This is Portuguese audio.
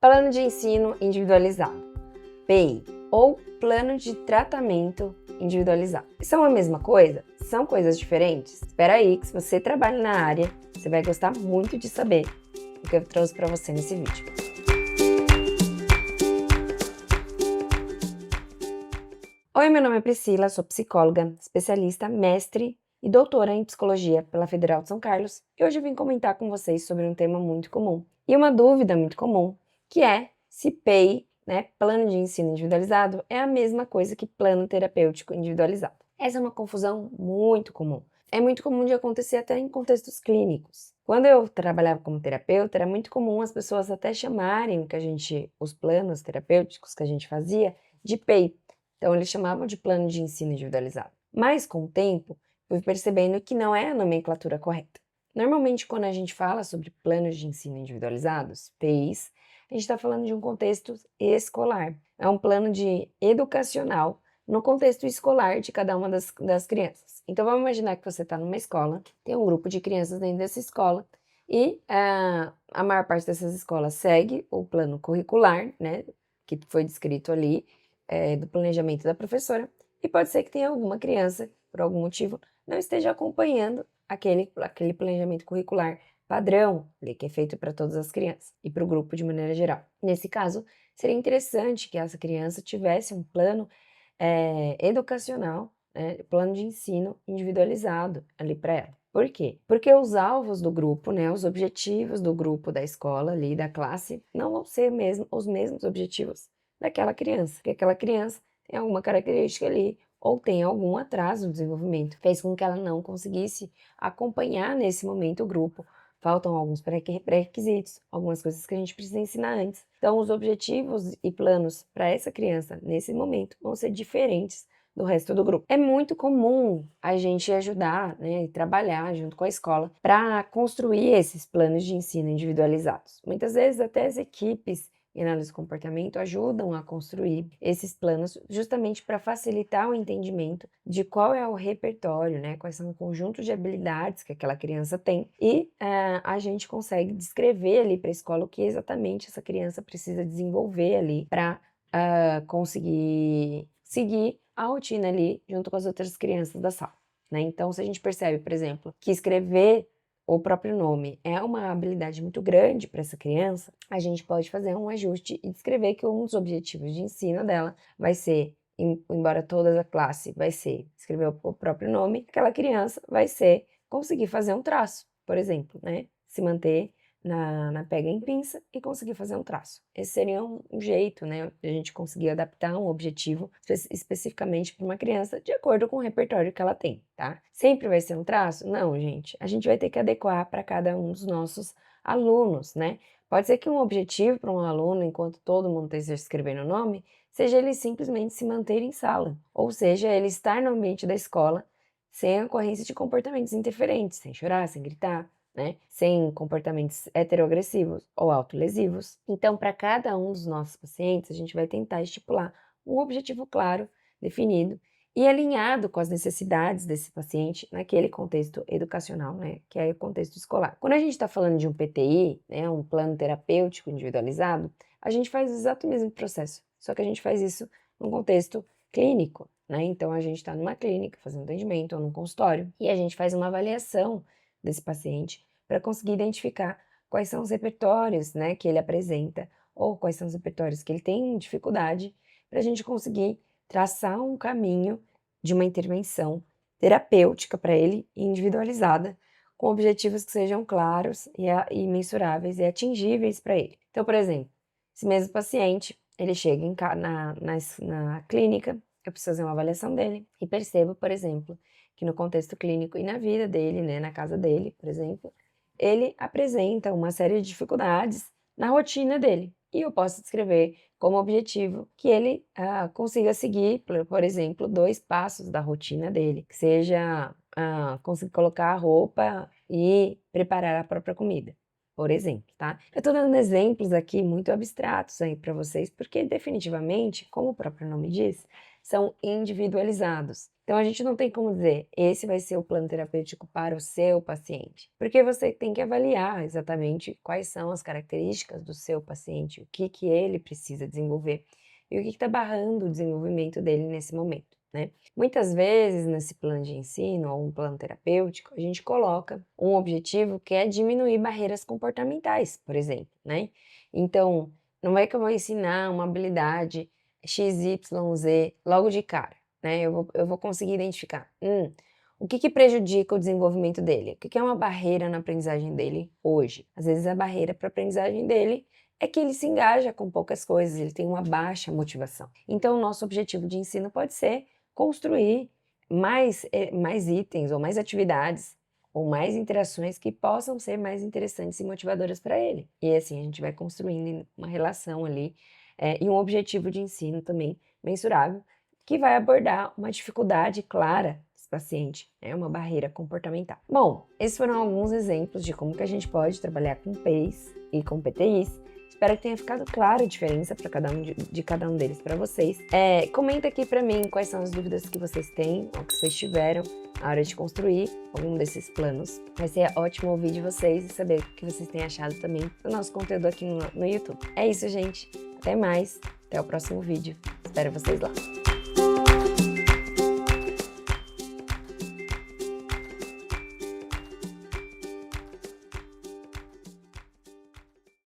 Plano de ensino individualizado, PI, ou plano de tratamento individualizado. São a mesma coisa? São coisas diferentes? Espera aí que se você trabalha na área, você vai gostar muito de saber o que eu trouxe para você nesse vídeo. Oi, meu nome é Priscila, sou psicóloga, especialista, mestre e doutora em psicologia pela Federal de São Carlos, e hoje eu vim comentar com vocês sobre um tema muito comum e uma dúvida muito comum, que é se PEI, plano de ensino individualizado, é a mesma coisa que plano terapêutico individualizado. Essa é uma confusão muito comum. É muito comum de acontecer até em contextos clínicos. Quando eu trabalhava como terapeuta, era muito comum as pessoas até chamarem os planos terapêuticos que a gente fazia de PEI. Então, eles chamavam de plano de ensino individualizado. Mas, com o tempo, fui percebendo que não é a nomenclatura correta. Normalmente, quando a gente fala sobre planos de ensino individualizados, PEIs, a gente está falando de um contexto escolar. É um plano educacional no contexto escolar de cada uma das crianças. Então, vamos imaginar que você está numa escola, tem um grupo de crianças dentro dessa escola, e a maior parte dessas escolas segue o plano curricular, que foi descrito ali, do planejamento da professora, e pode ser que tenha alguma criança, por algum motivo, não esteja acompanhando aquele planejamento curricular padrão, que é feito para todas as crianças e para o grupo de maneira geral. Nesse caso, seria interessante que essa criança tivesse um plano educacional, plano de ensino individualizado ali para ela. Por quê? Porque os alvos do grupo, os objetivos do grupo da escola ali, da classe, não vão ser os mesmos objetivos daquela criança, porque aquela criança tem alguma característica ali ou tem algum atraso no desenvolvimento, fez com que ela não conseguisse acompanhar nesse momento o grupo. Faltam alguns pré-requisitos, algumas coisas que a gente precisa ensinar antes. Então, os objetivos e planos para essa criança nesse momento vão ser diferentes do resto do grupo. É muito comum a gente ajudar, e trabalhar junto com a escola para construir esses planos de ensino individualizados. Muitas vezes até as equipes em análise de comportamento ajudam a construir esses planos justamente para facilitar o entendimento de qual é o repertório, quais são o conjunto de habilidades que aquela criança tem, e a gente consegue descrever ali para a escola o que exatamente essa criança precisa desenvolver ali para conseguir seguir a rotina ali junto com as outras crianças da sala. Então, se a gente percebe, por exemplo, que escrever o próprio nome é uma habilidade muito grande para essa criança, a gente pode fazer um ajuste e descrever que um dos objetivos de ensino dela vai ser, embora toda a classe vai ser escrever o próprio nome, aquela criança vai ser conseguir fazer um traço, por exemplo, se manter na pega em pinça e conseguir fazer um traço. Esse seria um jeito, de a gente conseguir adaptar um objetivo especificamente para uma criança de acordo com o repertório que ela tem, tá? Sempre vai ser um traço? Não, gente. A gente vai ter que adequar para cada um dos nossos alunos, Pode ser que um objetivo para um aluno, enquanto todo mundo esteja escrevendo o nome, seja ele simplesmente se manter em sala, ou seja, ele estar no ambiente da escola sem ocorrência de comportamentos interferentes, sem chorar, sem gritar, sem comportamentos heteroagressivos ou autolesivos. Então, para cada um dos nossos pacientes, a gente vai tentar estipular um objetivo claro, definido e alinhado com as necessidades desse paciente naquele contexto educacional, que é o contexto escolar. Quando a gente está falando de um PTI, um plano terapêutico individualizado, a gente faz o exato mesmo processo, só que a gente faz isso num contexto clínico, Então, a gente está numa clínica fazendo atendimento ou num consultório e a gente faz uma avaliação desse paciente para conseguir identificar quais são os repertórios, que ele apresenta ou quais são os repertórios que ele tem dificuldade, para a gente conseguir traçar um caminho de uma intervenção terapêutica para ele, individualizada, com objetivos que sejam claros e mensuráveis e atingíveis para ele. Então, por exemplo, esse mesmo paciente, ele chega na clínica, eu preciso fazer uma avaliação dele e percebo, por exemplo, que no contexto clínico e na vida dele, na casa dele, por exemplo, ele apresenta uma série de dificuldades na rotina dele. E eu posso descrever como objetivo que ele consiga seguir, por exemplo, 2 passos da rotina dele, que seja conseguir colocar a roupa e preparar a própria comida, por exemplo, tá? Eu estou dando exemplos aqui muito abstratos aí para vocês, porque definitivamente, como o próprio nome diz, são individualizados. Então, a gente não tem como dizer, esse vai ser o plano terapêutico para o seu paciente, porque você tem que avaliar exatamente quais são as características do seu paciente, o que ele precisa desenvolver e o que está barrando o desenvolvimento dele nesse momento, né? Muitas vezes, nesse plano de ensino ou um plano terapêutico, a gente coloca um objetivo que é diminuir barreiras comportamentais, por exemplo, né? Então, não é que eu vou ensinar uma habilidade XYZ logo de cara, né? Eu vou conseguir identificar, o que prejudica o desenvolvimento dele? O que é uma barreira na aprendizagem dele hoje? Às vezes a barreira para a aprendizagem dele é que ele se engaja com poucas coisas, ele tem uma baixa motivação. Então, o nosso objetivo de ensino pode ser construir mais itens ou mais atividades ou mais interações que possam ser mais interessantes e motivadoras para ele. E assim a gente vai construindo uma relação ali e um objetivo de ensino também mensurável que vai abordar uma dificuldade clara desse paciente, uma barreira comportamental. Bom, esses foram alguns exemplos de como que a gente pode trabalhar com PEIs e com PTIs. Espero que tenha ficado clara a diferença para cada um deles para vocês. Comenta aqui para mim quais são as dúvidas que vocês têm ou que vocês tiveram na hora de construir algum desses planos. Vai ser ótimo ouvir de vocês e saber o que vocês têm achado também do nosso conteúdo aqui no YouTube. É isso, gente. Até mais. Até o próximo vídeo. Espero vocês lá.